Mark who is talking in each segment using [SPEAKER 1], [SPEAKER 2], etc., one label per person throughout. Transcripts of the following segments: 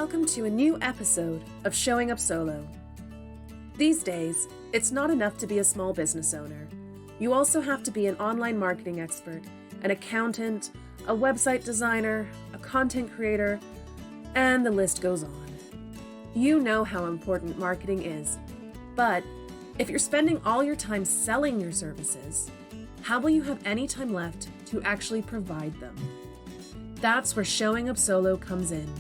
[SPEAKER 1] welcome to a new episode of Showing Up Solo. These days, it's not enough to be a small business owner. You also have to be an online marketing expert, an accountant, a website designer, a content creator, and the list goes on. You know how important marketing is, but if you're spending all your time selling your services, how will you have any time left to actually provide them? That's where Showing Up Solo comes in.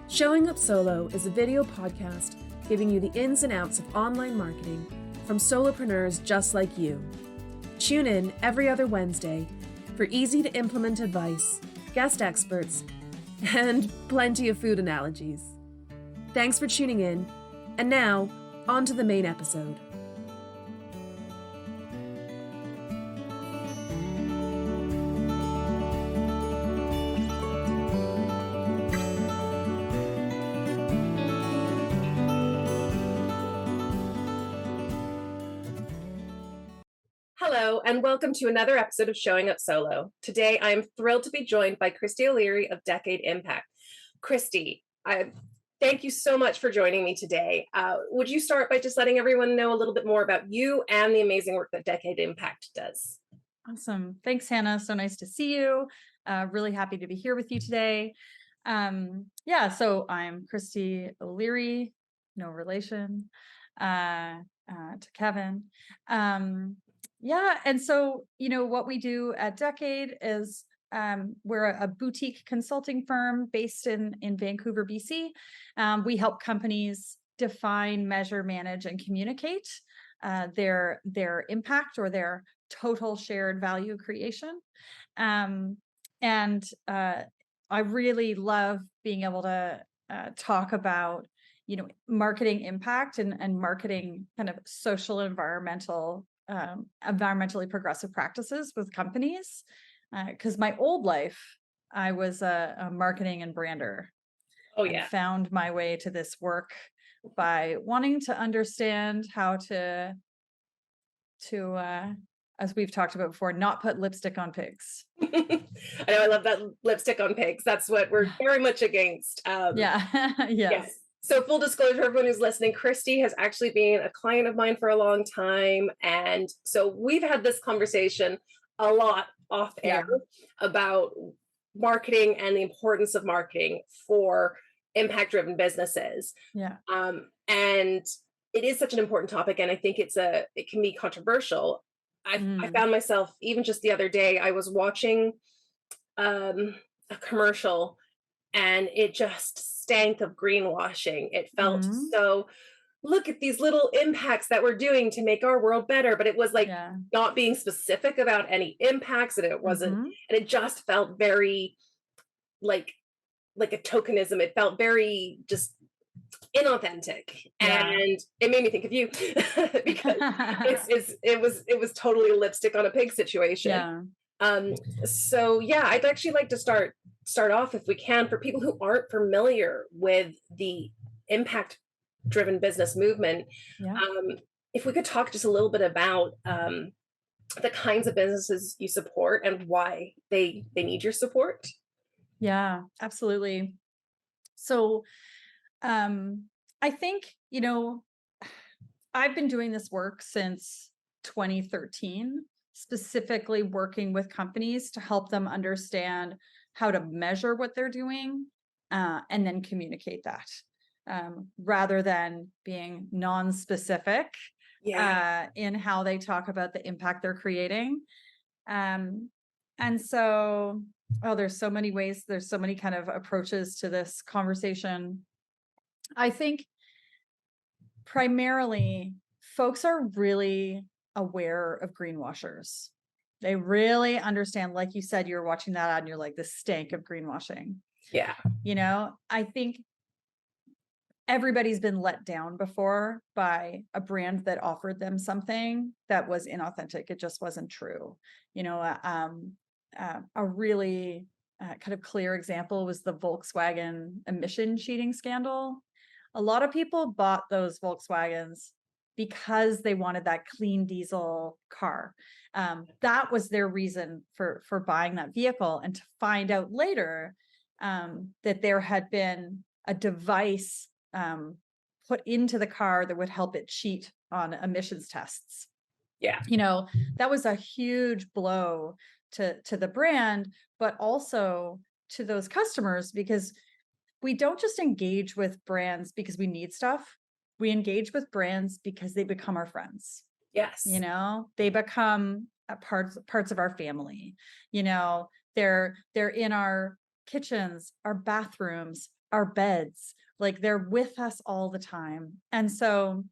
[SPEAKER 1] Showing Up Solo is a video podcast giving you the ins and outs of online marketing from solopreneurs just like you. Tune in every other Wednesday for easy-to-implement advice, guest experts, and plenty of food analogies. Thanks for tuning in, and now, on to the main episode. Hello, and welcome to another episode of Showing Up Solo. Today, I am thrilled to be joined by Kristy O'Leary of Decade Impact. Kristy, thank you so much for joining me today. Would you start by just letting everyone know a little bit more about you and the amazing work that Decade Impact does?
[SPEAKER 2] Awesome. Thanks, Hannah. So nice to see you. Really happy to be here with you today. So I'm Kristy O'Leary, no relation to Kevin. And so, what we do at Decade is we're a boutique consulting firm based in Vancouver, BC. We help companies define, measure, manage, and communicate their impact or their total shared value creation. I really love being able to talk about marketing impact and marketing kind of social environmentally progressive practices with companies. Because my old life, I was a marketing and brander.
[SPEAKER 1] Oh, yeah.
[SPEAKER 2] I found my way to this work by wanting to understand how to as we've talked about before, not put lipstick on pigs.
[SPEAKER 1] I know, I love that lipstick on pigs. That's what we're very much against.
[SPEAKER 2] Yes.
[SPEAKER 1] So full disclosure, everyone who's listening, Kristy has actually been a client of mine for a long time. And so we've had this conversation a lot off air about marketing and the importance of marketing for impact-driven businesses.
[SPEAKER 2] Yeah.
[SPEAKER 1] And it is such an important topic. And I think it can be controversial. I found myself, even just the other day, I was watching a commercial and it just stank of greenwashing. It felt so, look at these little impacts that we're doing to make our world better. But it was like not being specific about any impacts, and it wasn't, and it just felt very like a tokenism. It felt very just inauthentic, and it made me think of you because it was totally a lipstick on a pig situation. I'd actually like to start off, if we can, for people who aren't familiar with the impact driven business movement. If we could talk just a little bit about the kinds of businesses you support and why they need your support.
[SPEAKER 2] Yeah, absolutely. So I think, I've been doing this work since 2013, specifically working with companies to help them understand how to measure what they're doing and then communicate that rather than being non-specific in how they talk about the impact they're creating. There's so many ways, there's so many kind of approaches to this conversation. I think primarily folks are really aware of greenwashers. They really understand, like you said, you're watching that ad and you're like, the stank of greenwashing.
[SPEAKER 1] Yeah.
[SPEAKER 2] I think everybody's been let down before by a brand that offered them something that was inauthentic. It just wasn't true. A really kind of clear example was the Volkswagen emission cheating scandal. A lot of people bought those Volkswagens because they wanted that clean diesel car. That was their reason for buying that vehicle, and to find out later that there had been a device put into the car that would help it cheat on emissions tests.
[SPEAKER 1] Yeah.
[SPEAKER 2] That was a huge blow to the brand, but also to those customers, because we don't just engage with brands because we need stuff. We engage with brands because they become our friends.
[SPEAKER 1] Yes.
[SPEAKER 2] They become parts of our family. They're in our kitchens, our bathrooms, our beds, like they're with us all the time. And so,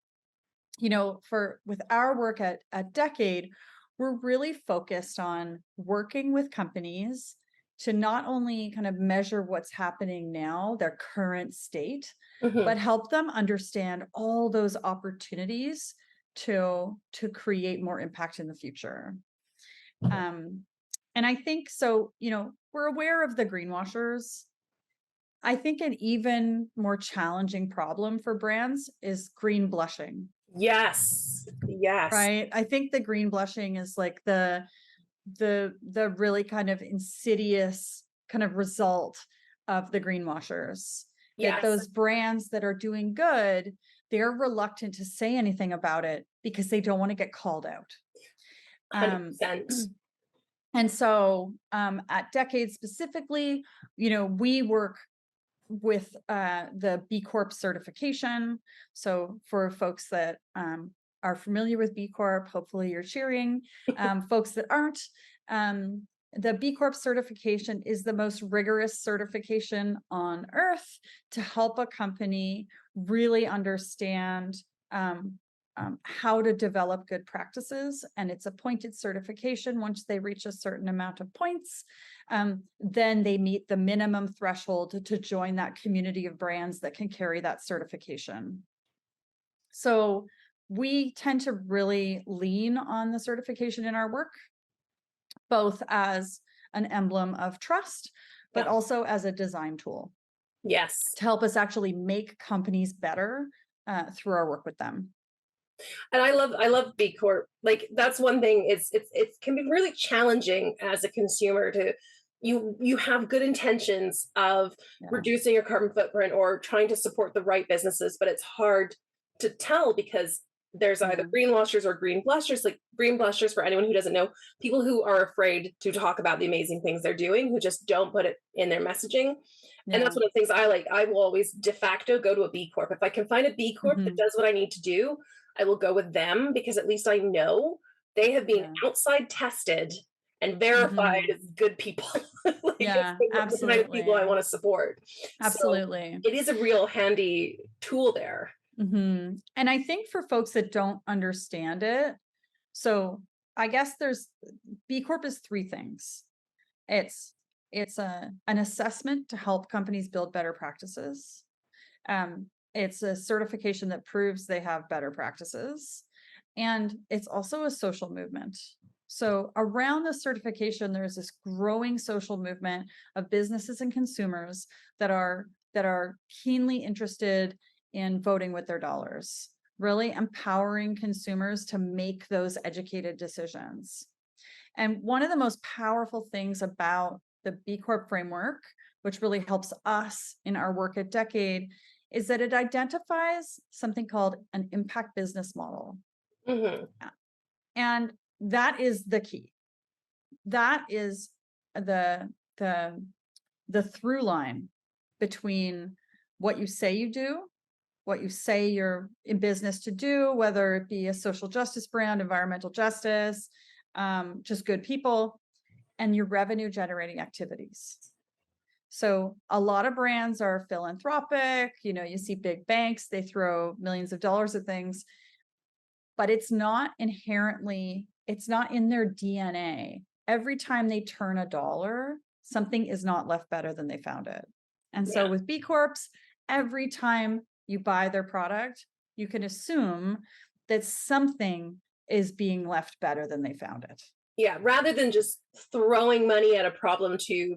[SPEAKER 2] with our work at Decade, we're really focused on working with companies to not only kind of measure what's happening now, their current state, but help them understand all those opportunities to create more impact in the future. And I think so, we're aware of the greenwashers. I think an even more challenging problem for brands is green blushing.
[SPEAKER 1] Yes.
[SPEAKER 2] Right. I think the green blushing is like the really kind of insidious kind of result of the greenwashers. That those brands that are doing good, they're reluctant to say anything about it because they don't want to get called out.
[SPEAKER 1] 100%.
[SPEAKER 2] And so at Decade specifically, we work with the B Corp certification. So for folks that are familiar with B Corp, hopefully you're cheering. Folks that aren't, the B Corp certification is the most rigorous certification on earth to help a company really understand how to develop good practices. And it's a pointed certification. Once they reach a certain amount of points, then they meet the minimum threshold to join that community of brands that can carry that certification. So we tend to really lean on the certification in our work, both as an emblem of trust, but also as a design tool.
[SPEAKER 1] Yes.
[SPEAKER 2] To help us actually make companies better through our work with them.
[SPEAKER 1] And I love B Corp. Like that's one thing. It can be really challenging as a consumer to you have good intentions of reducing your carbon footprint or trying to support the right businesses, but it's hard to tell because there's either greenwashers or green blushers. Like green blushers, for anyone who doesn't know, people who are afraid to talk about the amazing things they're doing, who just don't put it in their messaging. And that's one of the things I like. I will always de facto go to a B Corp. If I can find a B Corp that does what I need to do, I will go with them because at least I know they have been outside tested and verified as good people. Like it's the kind of people I want to support.
[SPEAKER 2] Absolutely.
[SPEAKER 1] So it is a real handy tool there.
[SPEAKER 2] And I think for folks that don't understand it, so I guess there's B Corp is three things. It's an assessment to help companies build better practices. It's a certification that proves they have better practices. And it's also a social movement. So around the certification, there's this growing social movement of businesses and consumers that are keenly interested in voting with their dollars, really empowering consumers to make those educated decisions. And one of the most powerful things about the B Corp framework, which really helps us in our work at Decade, is that it identifies something called an impact business model. And that is the key. That is the through line between what you say you do, what you say you're in business to do, whether it be a social justice brand, environmental justice, just good people, and your revenue generating activities. So a lot of brands are philanthropic, you see big banks, they throw millions of dollars at things, but it's not in their DNA. Every time they turn a dollar, something is not left better than they found it. And so with B Corps, every time you buy their product, you can assume that something is being left better than they found it.
[SPEAKER 1] Yeah, rather than just throwing money at a problem to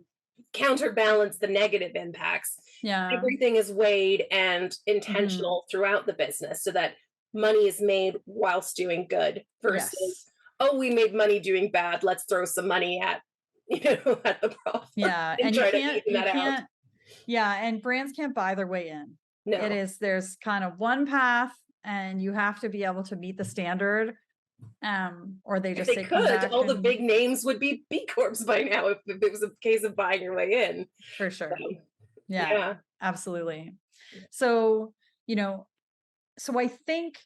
[SPEAKER 1] counterbalance the negative impacts. Everything is weighed and intentional throughout the business so that money is made whilst doing good versus, oh, we made money doing bad, let's throw some money at the problem.
[SPEAKER 2] And Yeah, and brands can't buy their way in.
[SPEAKER 1] No.
[SPEAKER 2] There's kind of one path, and you have to be able to meet the standard, or they
[SPEAKER 1] If
[SPEAKER 2] just
[SPEAKER 1] they
[SPEAKER 2] say, come
[SPEAKER 1] could,
[SPEAKER 2] back
[SPEAKER 1] all the
[SPEAKER 2] and
[SPEAKER 1] big names would be B Corps by now if it was a case of buying your way in.
[SPEAKER 2] for sure.
[SPEAKER 1] So,
[SPEAKER 2] Yeah,
[SPEAKER 1] yeah.
[SPEAKER 2] absolutely. So, you know, so I think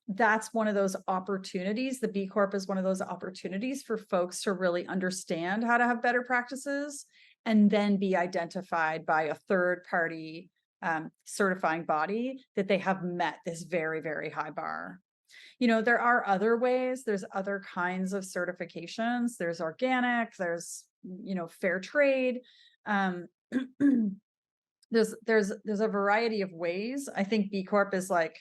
[SPEAKER 2] that's one of those opportunities. The B Corp is one of those opportunities for folks to really understand how to have better practices and then be identified by a third party certifying body that they have met this very, very high bar. There are other ways, there's other kinds of certifications. There's organic, there's, fair trade. Um, there's a variety of ways. I think B Corp is like,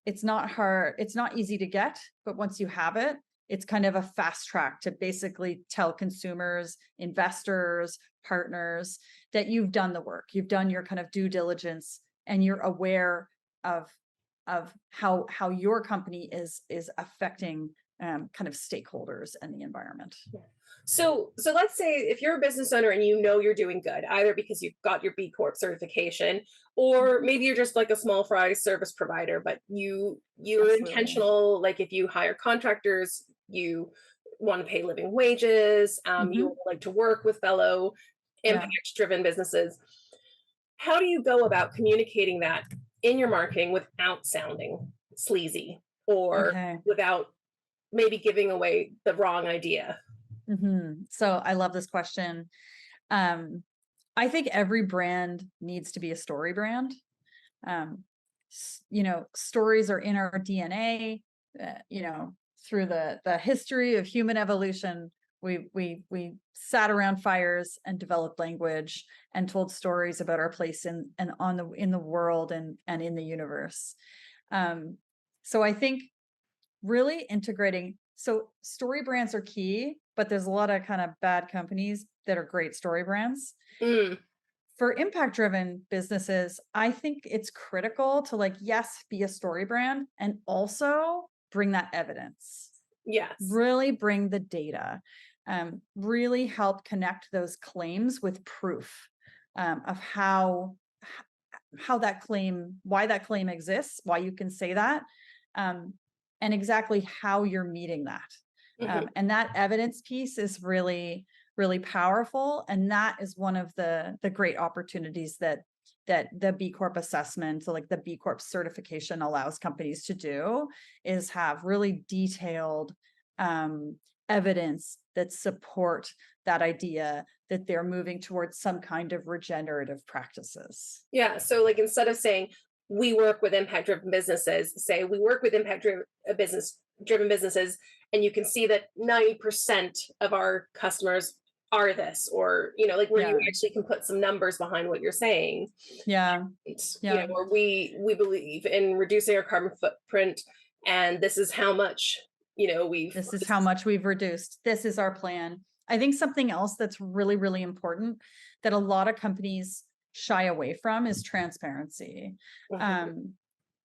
[SPEAKER 2] it's not hard, it's not easy to get, but once you have it, it's kind of a fast track to basically tell consumers, investors, partners that you've done the work, you've done your kind of due diligence, and you're aware of how your company is affecting kind of stakeholders and the environment.
[SPEAKER 1] So let's say if you're a business owner and you know you're doing good, either because you've got your B Corp certification, or maybe you're just like a small fry service provider, but you're
[SPEAKER 2] Absolutely.
[SPEAKER 1] intentional. Like if you hire contractors, you want to pay living wages.
[SPEAKER 2] Hmm.
[SPEAKER 1] You like to work with fellow
[SPEAKER 2] Yeah.
[SPEAKER 1] impact-driven businesses. How do you go about communicating that in your marketing without sounding sleazy or
[SPEAKER 2] Okay.
[SPEAKER 1] without maybe giving away the wrong idea?
[SPEAKER 2] So I love this question. Um, I think every brand needs to be a story brand. Um, Stories are in our DNA. Through the history of human evolution, we sat around fires and developed language and told stories about our place in the world and in the universe. So I think really integrating. So story brands are key, but there's a lot of kind of bad companies that are great story brands.
[SPEAKER 1] Mm,
[SPEAKER 2] For impact driven businesses, I think it's critical to, like, yes, be a story brand and also bring that evidence,
[SPEAKER 1] yes.
[SPEAKER 2] really bring the data, really help connect those claims with proof of how that claim, why that claim exists, why you can say that, um, and exactly how you're meeting that.
[SPEAKER 1] Mhm.
[SPEAKER 2] And that evidence piece is really, really powerful. And that is one of the great opportunities that the B Corp assessment, so like the B Corp certification, allows companies to do, is have really detailed evidence that support that idea that they're moving towards some kind of regenerative practices.
[SPEAKER 1] Yeah. So, like, instead of saying we work with impact driven businesses, say we work with business driven businesses, and you can see that 90% of our customers are this, or, like where you
[SPEAKER 2] Yeah,
[SPEAKER 1] actually can put some numbers behind what you're saying.
[SPEAKER 2] yeah, yeah.
[SPEAKER 1] Or we believe in reducing our carbon footprint, and this is how much,
[SPEAKER 2] This is how much we've reduced. This is our plan. I think something else that's really, really important that a lot of companies shy away from is transparency.
[SPEAKER 1] Mhm.
[SPEAKER 2] Um,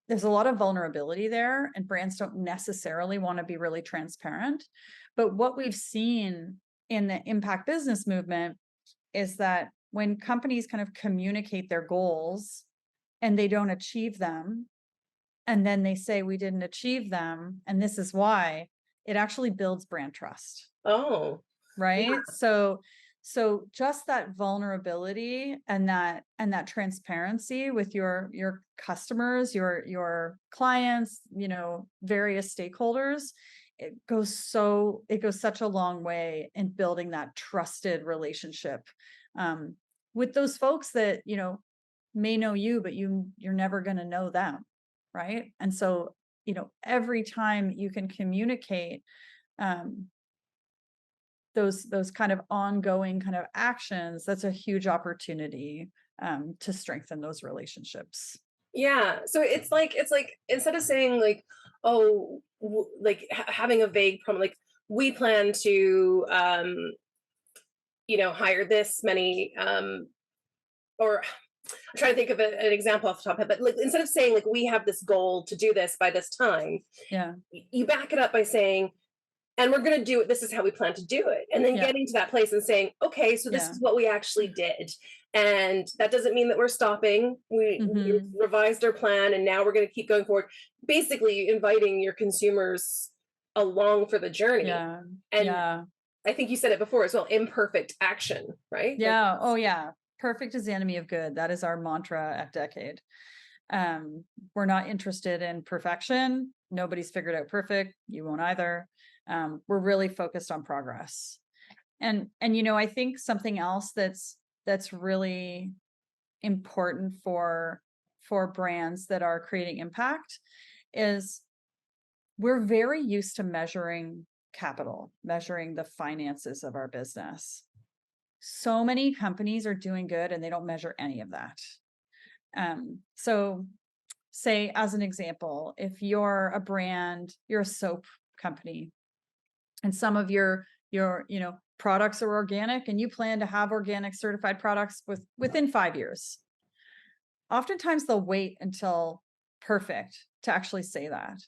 [SPEAKER 2] there's a lot of vulnerability there, and brands don't necessarily want to be really transparent. But what we've seen in the impact business movement is that when companies kind of communicate their goals and they don't achieve them, and then they say we didn't achieve them and this is why, it actually builds brand trust,
[SPEAKER 1] Oh,
[SPEAKER 2] right?
[SPEAKER 1] yeah.
[SPEAKER 2] So just that vulnerability and that transparency with your customers, your clients, various stakeholders, it goes such a long way in building that trusted relationship um, with those folks that may know you, but you're never going to know them, right? And so every time you can communicate um, those kind of ongoing kind of actions, that's a huge opportunity to strengthen those relationships.
[SPEAKER 1] Yeah. So it's like instead of saying like, oh, like having a vague problem, like we plan to, hire this many, or I'm trying to think of an example off the top of it, but like instead of saying like we have this goal to do this by this time,
[SPEAKER 2] Yeah.
[SPEAKER 1] you back it up by saying, and we're going to do it. This is how we plan to do it. And then
[SPEAKER 2] Yeah.
[SPEAKER 1] getting to that place and saying, okay, so this
[SPEAKER 2] Yeah.
[SPEAKER 1] is what we actually did. And that doesn't mean that we're stopping. We
[SPEAKER 2] Hmm.
[SPEAKER 1] revised our plan and now we're going to keep going forward. Basically, inviting your consumers along for the journey.
[SPEAKER 2] Yeah.
[SPEAKER 1] And
[SPEAKER 2] Yeah.
[SPEAKER 1] I think you said it before as well, imperfect action, right? Like,
[SPEAKER 2] Yeah. Oh, yeah. Perfect is the enemy of good. That is our mantra at Decade. We're not interested in perfection. Nobody's figured out perfect. You won't either. We're really focused on progress. And I think something else that's really important for brands that are creating impact is we're very used to measuring capital, measuring the finances of our business. So many companies are doing good and they don't measure any of that. So say as an example, if you're a brand, you're a soap company, and some of your products are organic and you plan to have organic certified products within 5 years. Oftentimes they'll wait until perfect to actually say that.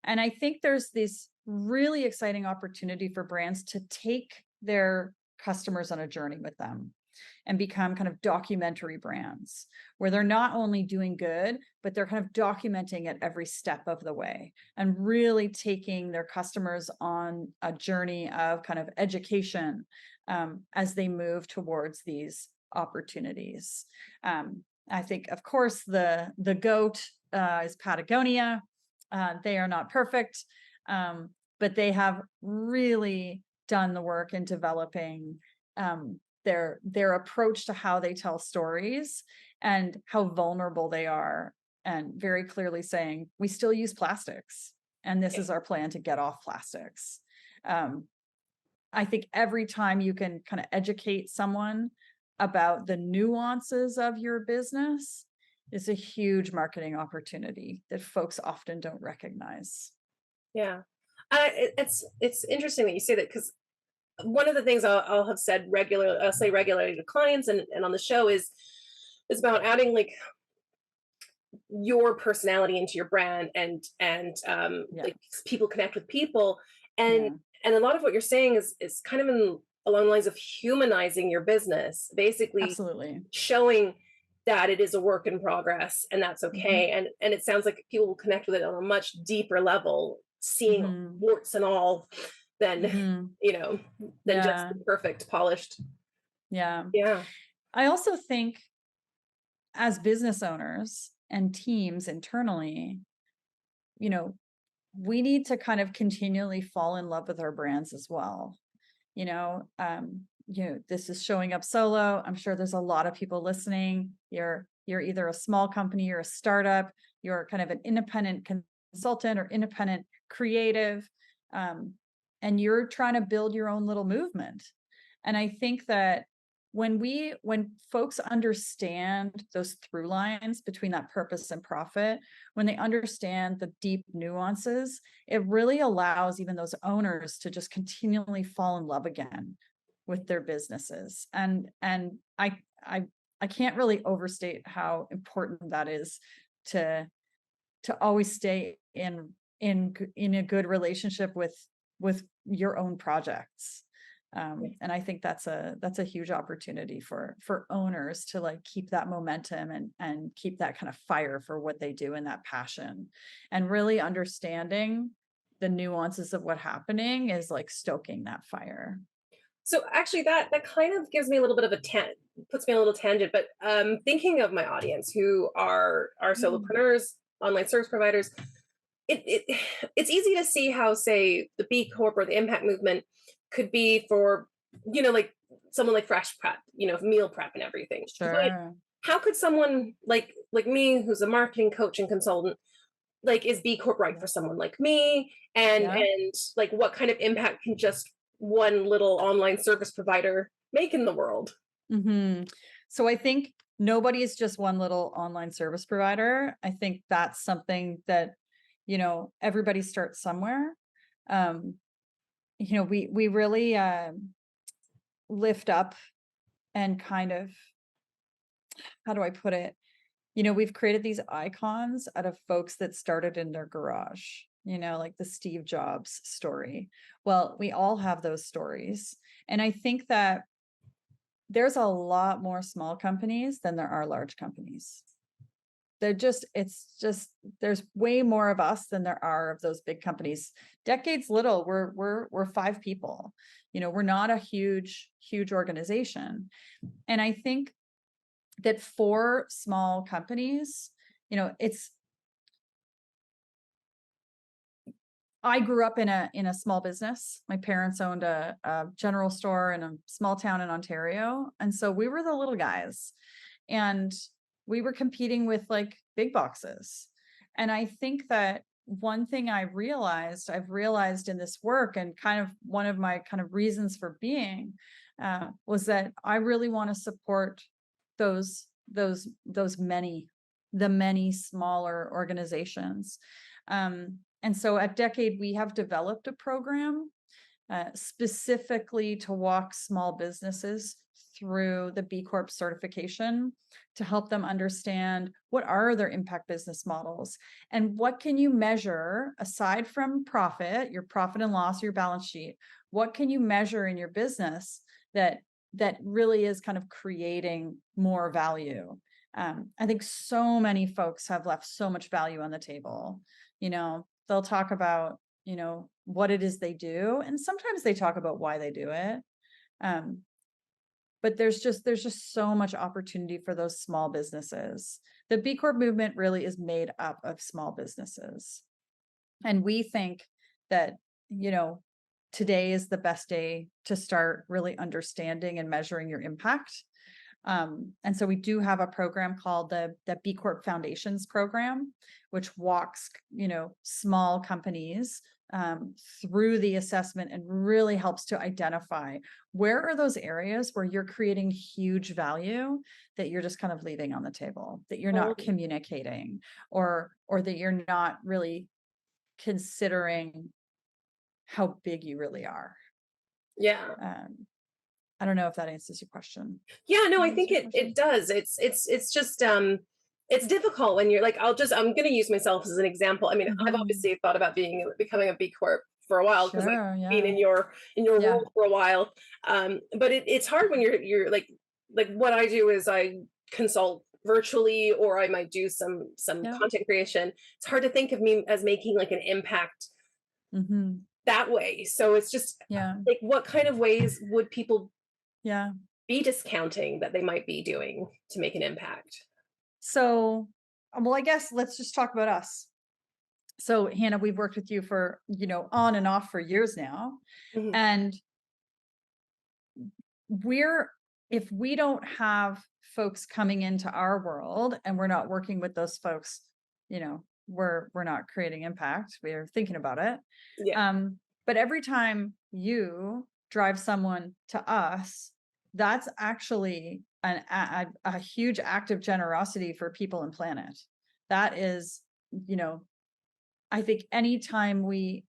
[SPEAKER 2] And I think there's this really exciting opportunity for brands to take their customers on a journey with them and become kind of documentary brands where they're not only doing good, but they're kind of documenting it every step of the way and really taking their customers on a journey of kind of education as they move towards these opportunities. I think, of course, the GOAT is Patagonia. They are not perfect, but they have really done the work in developing their approach to how they tell stories and how vulnerable they are, and very clearly saying we still use plastics and this is our plan to get off plastics. I think every time you can kind of educate someone about the nuances of your business is a huge marketing opportunity that folks often don't recognize.
[SPEAKER 1] yeah. It's interesting that you say that, because one of the things I'll have said I'll say regularly to clients and on the show is about adding like your personality into your brand, and
[SPEAKER 2] Yeah.
[SPEAKER 1] like people connect with people, and
[SPEAKER 2] Yeah.
[SPEAKER 1] and a lot of what you're saying is kind of along the lines of humanizing your business, basically
[SPEAKER 2] Absolutely.
[SPEAKER 1] showing that it is a work in progress and that's
[SPEAKER 2] Hmm.
[SPEAKER 1] okay. And it sounds like people will connect with it on a much deeper level, seeing
[SPEAKER 2] Hmm.
[SPEAKER 1] warts and all, than
[SPEAKER 2] Hmm.
[SPEAKER 1] you know than just
[SPEAKER 2] Yeah.
[SPEAKER 1] the perfect polished.
[SPEAKER 2] Yeah.
[SPEAKER 1] Yeah.
[SPEAKER 2] I also think as business owners and teams internally, you know, we need to kind of continually fall in love with our brands as well. This is showing up solo. I'm sure there's a lot of people listening. You're either a small company or a startup, you're kind of an independent consultant or independent creative, and you're trying to build your own little movement. And I think that when folks understand those through lines between that purpose and profit, when they understand the deep nuances, it really allows even those owners to just continually fall in love again with their businesses. And I can't really overstate how important that is to always stay in a good relationship with your own projects. And I think that's a huge opportunity for owners to like keep that momentum and keep that kind of fire for what they do and that passion, and really understanding the nuances of what's happening is like stoking that fire.
[SPEAKER 1] So actually that kind of gives me a little bit of puts me on a little tangent, but thinking of my audience who are
[SPEAKER 2] Mm.
[SPEAKER 1] solopreneurs, online service providers, it it's easy to see how, say, the B Corp or the impact movement could be for, like someone like fresh prep, meal prep and everything. But
[SPEAKER 2] Sure.
[SPEAKER 1] how could someone like me, who's a marketing coach and consultant, like, is B Corp right
[SPEAKER 2] Yeah.
[SPEAKER 1] for someone like me? And
[SPEAKER 2] Yeah.
[SPEAKER 1] like, what kind of impact can just one little online service provider make in the world?
[SPEAKER 2] Hmm. So I think nobody is just one little online service provider. I think that's something that, everybody starts somewhere. Um, we really lift up and kind of, how do I put it? We've created these icons out of folks that started in their garage. like the Steve Jobs story. Well, we all have those stories. And I think that there's a lot more small companies than there are large companies. There's way more of us than there are of those big companies. Decades Little, we're 5 people. We're not a huge organization. And I think that for small companies, I grew up in a small business. My parents owned a general store in a small town in Ontario. And so we were the little guys, and we were competing with like big boxes. And I think that one thing I've realized in this work, and kind of one of my kind of reasons for being, was that I really want to support the many smaller organizations. And so at Decade, we have developed a program specifically to walk small businesses through the B Corp certification, to help them understand what are their impact business models and what can you measure aside from profit, your profit and loss, your balance sheet. What can you measure in your business that really is kind of creating more value? I think so many folks have left so much value on the table. They'll talk about, what it is they do, and sometimes they talk about why they do it. But there's just so much opportunity for those small businesses. The B Corp movement really is made up of small businesses. And we think that, today is the best day to start really understanding and measuring your impact. And so we do have a program called the B Corp Foundations program, which walks, small companies through the assessment and really helps to identify where are those areas where you're creating huge value that you're just kind of leaving on the table, that you're not communicating, or that you're not really considering how big you really are.
[SPEAKER 1] Yeah.
[SPEAKER 2] I don't know if that answers your question.
[SPEAKER 1] Yeah, no, I think it does. It's just it's difficult when you're like, I'm going to use myself as an example. I mean, I've obviously thought about becoming a B Corp for a while, because being in your role for a while. But it's hard when you're like what I do is I consult virtually, or I might do some content creation. It's hard to think of me as making like an impact that way. So it's just like, what kind of ways would people be discounting that they might be doing to make an impact?
[SPEAKER 2] So, well, I guess let's just talk about us. So, Hannah, we've worked with you for, on and off for years now. And if we don't have folks coming into our world and we're not working with those folks, we're not creating impact. We're thinking about it. But every time you drive someone to us, that's actually a huge act of generosity for people and planet. That is, I think anytime okay,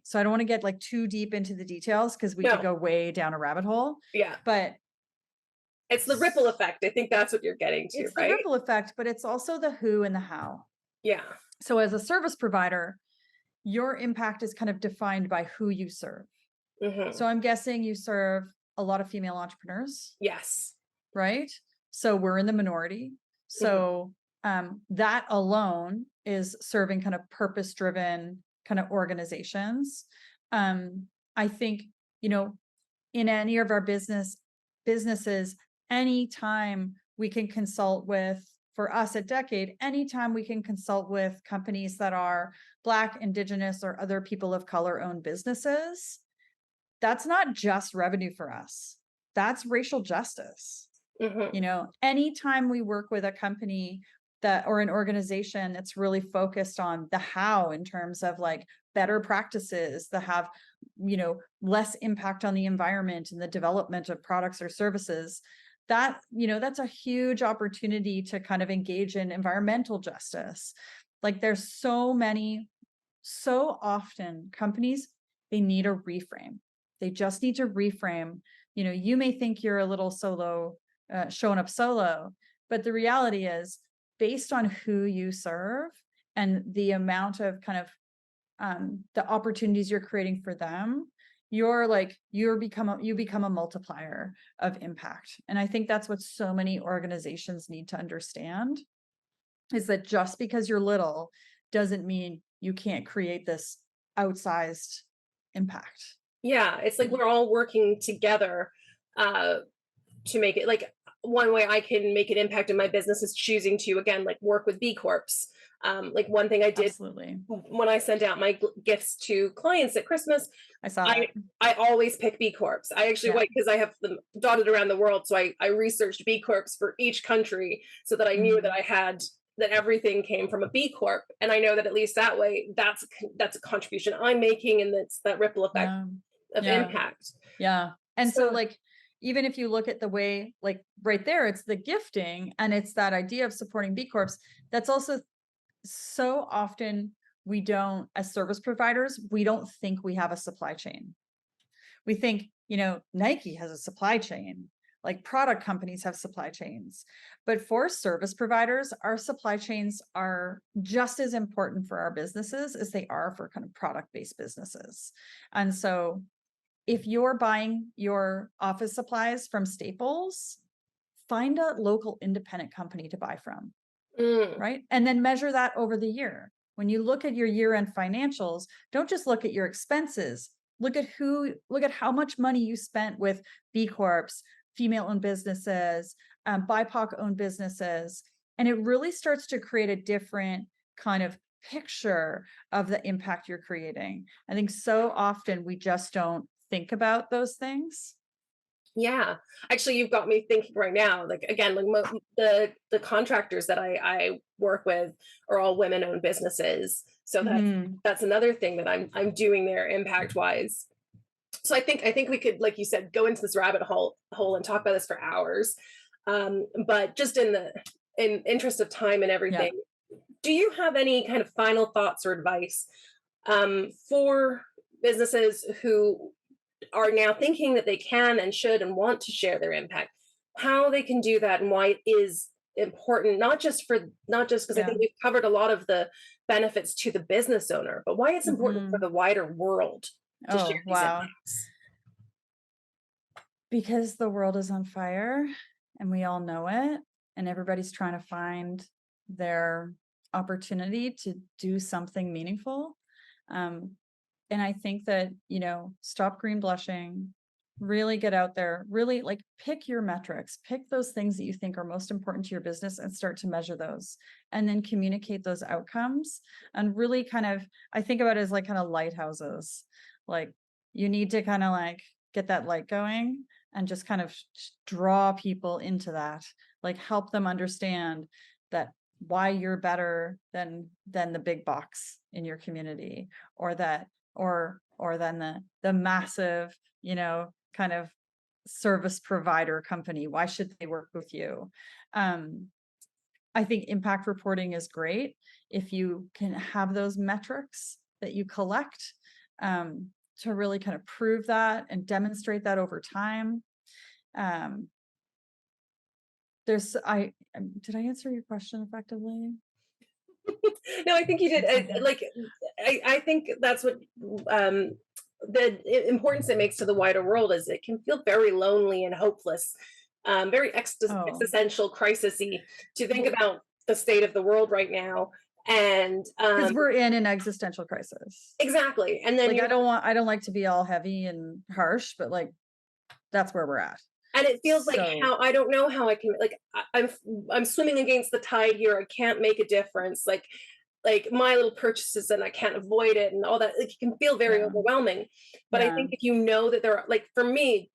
[SPEAKER 2] so I don't want to get like too deep into the details, because we could go way down a rabbit hole. But
[SPEAKER 1] it's the ripple effect. I think that's what you're getting to,
[SPEAKER 2] it's
[SPEAKER 1] right?
[SPEAKER 2] The ripple effect, but it's also the who and the how.
[SPEAKER 1] Yeah.
[SPEAKER 2] So as a service provider, your impact is kind of defined by who you serve. So I'm guessing you serve a lot of female entrepreneurs.
[SPEAKER 1] Yes.
[SPEAKER 2] Right? So we're in the minority. So that alone is serving kind of purpose-driven kind of organizations. I think, in any of our businesses, anytime we can consult with, for us at Decade, anytime we can consult with companies that are Black, Indigenous, or other people of color owned businesses, that's not just revenue for us. That's racial justice. Anytime we work with a company or an organization that's really focused on the how, in terms of like better practices that have, less impact on the environment and the development of products or services, that, that's a huge opportunity to kind of engage in environmental justice. Like there's so often companies, they need a reframe. They just need to reframe. You may think you're a little solo, showing up solo, but the reality is, based on who you serve and the amount of kind of the opportunities you're creating for them, you become a multiplier of impact. And I think that's what so many organizations need to understand, is that just because you're little doesn't mean you can't create this outsized impact.
[SPEAKER 1] Yeah, it's like we're all working together to make it. Like, one way I can make an impact in my business is choosing to, again, like, work with B Corps. Like, one thing I did
[SPEAKER 2] Absolutely.
[SPEAKER 1] when I sent out my gifts to clients at Christmas,
[SPEAKER 2] I saw
[SPEAKER 1] I
[SPEAKER 2] that.
[SPEAKER 1] I always pick B Corps. I actually
[SPEAKER 2] Yeah.
[SPEAKER 1] wait, because I have them dotted around the world, so I researched B Corps for each country so that I knew that that everything came from a B Corp, and I know that at least that way, that's a contribution I'm making, and that's that ripple effect
[SPEAKER 2] Yeah.
[SPEAKER 1] of
[SPEAKER 2] Yeah.
[SPEAKER 1] impact.
[SPEAKER 2] Yeah. And so,
[SPEAKER 1] So
[SPEAKER 2] like, even if you look at the way, like, right there, it's the gifting and it's that idea of supporting B Corps. That's also so often we don't, as service providers, we don't think we have a supply chain. We think, Nike has a supply chain, like product companies have supply chains. But for service providers, our supply chains are just as important for our businesses as they are for kind of product-based businesses. And so if you're buying your office supplies from Staples, find a local independent company to buy from,
[SPEAKER 1] mm,
[SPEAKER 2] right? And then measure that over the year. When you look at your year-end financials, don't just look at your expenses. Look at how much money you spent with B Corps, female-owned businesses, BIPOC-owned businesses. And it really starts to create a different kind of picture of the impact you're creating. I think so often we just don't think about those things.
[SPEAKER 1] yeah, actually, you've got me thinking right now. Like, again, like, the contractors that I work with are all women-owned businesses, so
[SPEAKER 2] Mhm.
[SPEAKER 1] that's another thing that I'm doing there impact wise. So I think we could, like you said, go into this rabbit hole and talk about this for hours. But just in interest of time and
[SPEAKER 2] Yeah.
[SPEAKER 1] everything, do you have any kind of final thoughts or advice for businesses who are now thinking that they can and should and want to share their impact, how they can do that, and why it is important, not just because I
[SPEAKER 2] Yeah.
[SPEAKER 1] think we've covered a lot of the benefits to the business owner, but why it's important for
[SPEAKER 2] Mhm.
[SPEAKER 1] the wider world to share
[SPEAKER 2] Oh,
[SPEAKER 1] these
[SPEAKER 2] wow.
[SPEAKER 1] impacts.
[SPEAKER 2] Because the world is on fire and we all know it, and everybody's trying to find their opportunity to do something meaningful. Um, and I think that, stop green blushing, really get out there, really, like, pick your metrics, pick those things that you think are most important to your business and start to measure those, and then communicate those outcomes. And really kind of, I think about it as like kind of lighthouses. Like, you need to kind of like get that light going and just kind of draw people into that, like help them understand that why you're better than the big box in your community, or that or than the massive, kind of service provider company. Why should they work with you? um I think impact reporting is great if you can have those metrics that you collect, to really kind of prove that and demonstrate that over time. um did I answer your question effectively?
[SPEAKER 1] No, I think you did.
[SPEAKER 2] One second.
[SPEAKER 1] I think that's what um, importance it makes to the wider world is it can feel very lonely and hopeless, very
[SPEAKER 2] Oh,
[SPEAKER 1] existential crisisy to think
[SPEAKER 2] well,
[SPEAKER 1] about the state of the world right now. And
[SPEAKER 2] because we're in an existential crisis.
[SPEAKER 1] exactly, and then
[SPEAKER 2] Like,
[SPEAKER 1] you're
[SPEAKER 2] I don't like to be all heavy and harsh, but like, that's where we're at.
[SPEAKER 1] and it feels like
[SPEAKER 2] So,
[SPEAKER 1] how I don't know how I can, like, I'm swimming against the tide here. I can't make a difference. Like my little purchases, and I can't avoid it, and all that. Like, it can feel very
[SPEAKER 2] yeah,
[SPEAKER 1] overwhelming. But I
[SPEAKER 2] yeah,
[SPEAKER 1] think if you know that there are, like, for me,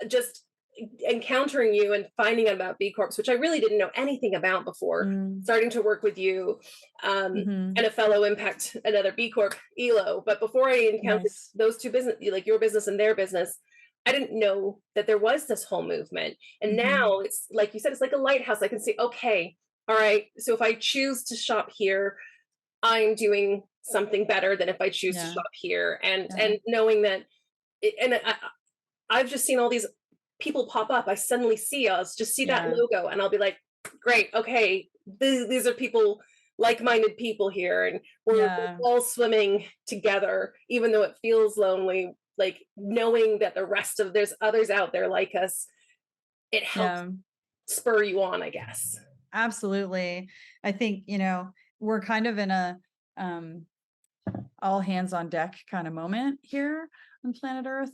[SPEAKER 1] just encountering you and finding out about B Corps, which I really didn't know anything about before,
[SPEAKER 2] mm,
[SPEAKER 1] starting to work with you, and
[SPEAKER 2] mhm,
[SPEAKER 1] a fellow impact, another B Corp, Elo. But before I encountered
[SPEAKER 2] nice.
[SPEAKER 1] those two business, like your business and their business, I didn't know that there was this whole movement. And
[SPEAKER 2] Mhm,
[SPEAKER 1] now it's like you said, it's like a lighthouse. I can see, okay, all right, so if I choose to shop here, I'm doing something better than if I choose to
[SPEAKER 2] yeah,
[SPEAKER 1] shop here. And
[SPEAKER 2] yeah,
[SPEAKER 1] and knowing that, I've just seen all these people pop up. I suddenly see us, just see that
[SPEAKER 2] yeah,
[SPEAKER 1] logo, and I'll be like, great, okay, these are people like-minded people here, and we're
[SPEAKER 2] Yeah.
[SPEAKER 1] all swimming together, even though it feels lonely, like knowing that the rest of there's others out there like us, it helps
[SPEAKER 2] Yeah.
[SPEAKER 1] spur you on, I guess.
[SPEAKER 2] Absolutely. I think, we're kind of in a um all hands on deck kind of moment here on planet Earth.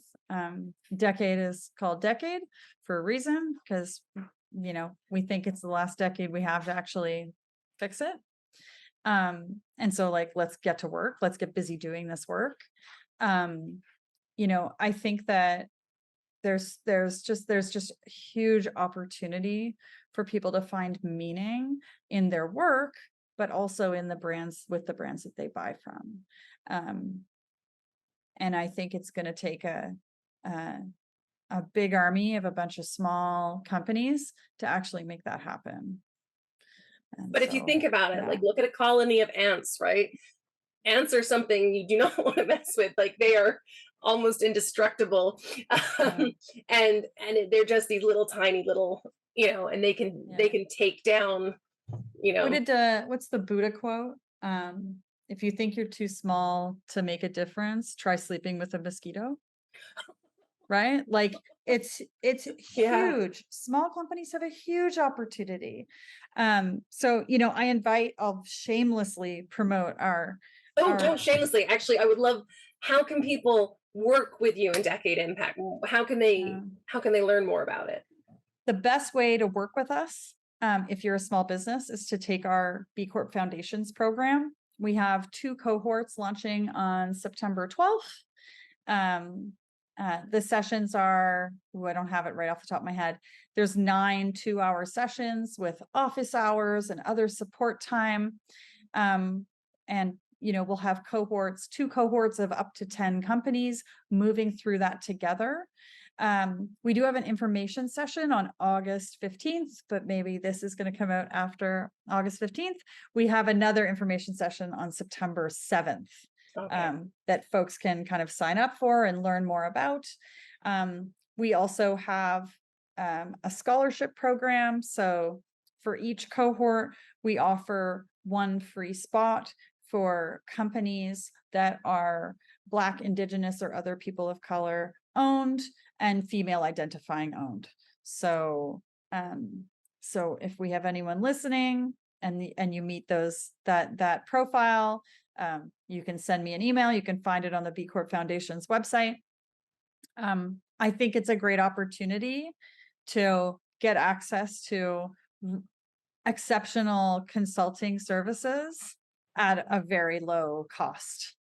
[SPEAKER 2] Decade is called decade for a reason, because we think it's the last decade we have to actually fix it. And so, like, let's get to work, let's get busy doing this work. um I think that there's just huge opportunity for people to find meaning in their work, but also in the brands, with the brands that they buy from. um and I think it's going to take a a big army of a bunch of small companies to actually make that happen. And
[SPEAKER 1] But if you think
[SPEAKER 2] so,
[SPEAKER 1] about it,
[SPEAKER 2] yeah.
[SPEAKER 1] like look at a colony of ants, right? Ants are something you do not want to mess with. Like they are almost indestructible,
[SPEAKER 2] Yeah.
[SPEAKER 1] they're just these little tiny little, and they
[SPEAKER 2] Yeah.
[SPEAKER 1] can take down, you
[SPEAKER 2] What
[SPEAKER 1] know.
[SPEAKER 2] did what's the Buddha quote? If you think you're too small to make a difference, try sleeping with a mosquito. Right? Like, it's
[SPEAKER 1] Yeah.
[SPEAKER 2] huge. Small companies have a huge opportunity. So, I'll shamelessly promote
[SPEAKER 1] Oh,
[SPEAKER 2] our
[SPEAKER 1] don't shamelessly. Actually, I would love. How can people work with you in Decade Impact? How can they learn more about it?
[SPEAKER 2] The best way to work with us, if you're a small business, is to take our B Corp Foundations program. We have 2 cohorts launching on September 12th. The sessions are, I don't have it right off the top of my head. There's 9 2-hour sessions with office hours and other support time. And we'll have 2 cohorts of up to 10 companies moving through that together. We do have an information session on August 15th, but maybe this is going to come out after August 15th. We have another information session on September 7th.
[SPEAKER 1] Okay.
[SPEAKER 2] That folks can kind of sign up for and learn more about. We also have a scholarship program. So for each cohort, we offer 1 free spot for companies that are Black, Indigenous, or other people of color owned and female identifying owned. So, so if we have anyone listening and you meet that profile, you can send me an email. You can find it on the B Corp Foundation's website. I think it's a great opportunity to get access to exceptional consulting services at a very low cost.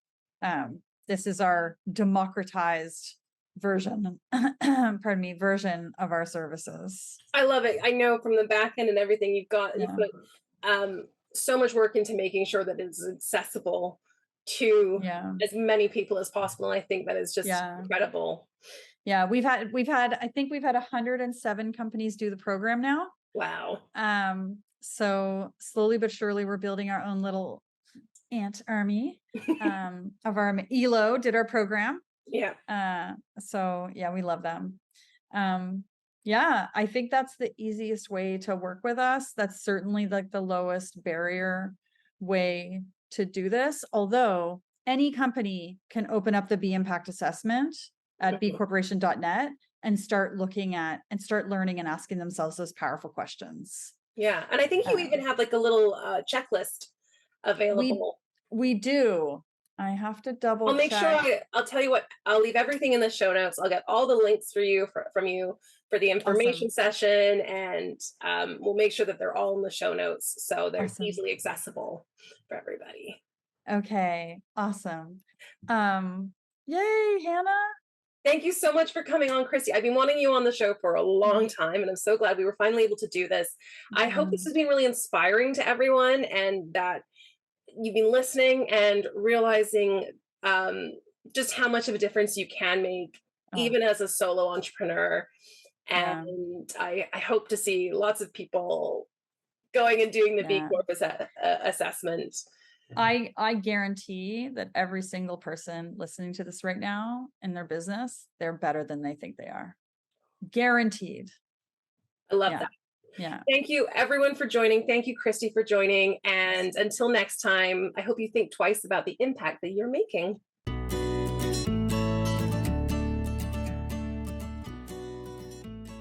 [SPEAKER 2] This is our democratized version, version of our services.
[SPEAKER 1] I love it. I know from the back end and everything you
[SPEAKER 2] Yeah.
[SPEAKER 1] put so much work into making sure that it's accessible to
[SPEAKER 2] Yeah.
[SPEAKER 1] as many people as possible. And I think that is just
[SPEAKER 2] Yeah.
[SPEAKER 1] incredible.
[SPEAKER 2] Yeah. I think we've had 107 companies do the program now.
[SPEAKER 1] Wow.
[SPEAKER 2] So slowly but surely we're building our own little ant army. Of our ELO did our program.
[SPEAKER 1] Yeah.
[SPEAKER 2] So yeah, we love them. Yeah, I think that's the easiest way to work with us. That's certainly like the lowest barrier way to do this. Although any company can open up the B Impact assessment at
[SPEAKER 1] Mhm.
[SPEAKER 2] bcorporation.net and start learning and asking themselves those powerful questions.
[SPEAKER 1] Yeah. And I think you even
[SPEAKER 2] Um,
[SPEAKER 1] have like a little checklist
[SPEAKER 2] we
[SPEAKER 1] available.
[SPEAKER 2] we do. I have to double
[SPEAKER 1] I'll make sure
[SPEAKER 2] check.
[SPEAKER 1] I'll tell you what, I'll leave everything in the show notes. I'll get all the links for you from you for the information
[SPEAKER 2] Awesome.
[SPEAKER 1] session, and we'll make sure that they're all in the show notes so they're
[SPEAKER 2] Awesome.
[SPEAKER 1] easily accessible for everybody.
[SPEAKER 2] Okay, awesome. Yay, Hannah.
[SPEAKER 1] Thank you so much for coming on, Kristy. I've been wanting you on the show for a long time, and I'm so glad we were finally able to do this. I hope this
[SPEAKER 2] Mhm.
[SPEAKER 1] has been really inspiring to everyone, and that you've been listening and realizing just how much of a difference you can make,
[SPEAKER 2] Oh,
[SPEAKER 1] even as a solo entrepreneur.
[SPEAKER 2] yeah,
[SPEAKER 1] And I hope to see lots of people going and doing the B
[SPEAKER 2] yeah.
[SPEAKER 1] Corp assessment.
[SPEAKER 2] I guarantee that every single person listening to this right now in their business, they're better than they think they are. Guaranteed.
[SPEAKER 1] I love
[SPEAKER 2] Yeah.
[SPEAKER 1] that.
[SPEAKER 2] Yeah.
[SPEAKER 1] Thank you everyone for joining. Thank you, Kristy, for joining. And until next time, I hope you think twice about the impact that you're making.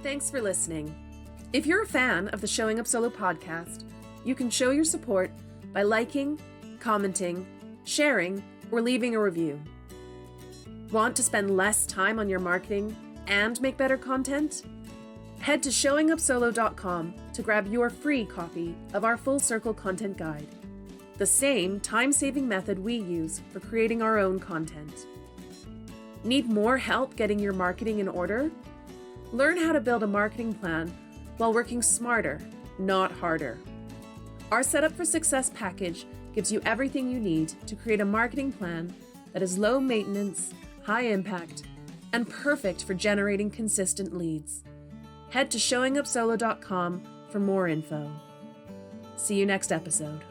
[SPEAKER 3] Thanks for listening. If you're a fan of the Showing Up Solo podcast, you can show your support by liking, commenting, sharing, or leaving a review. Want to spend less time on your marketing and make better content? Head to showingupsolo.com to grab your free copy of our Full Circle Content Guide, the same time-saving method we use for creating our own content. Need more help getting your marketing in order? Learn how to build a marketing plan while working smarter, not harder. Our Setup for Success package gives you everything you need to create a marketing plan that is low maintenance, high impact, and perfect for generating consistent leads. Head to showingupsolo.com for more info. See you next episode.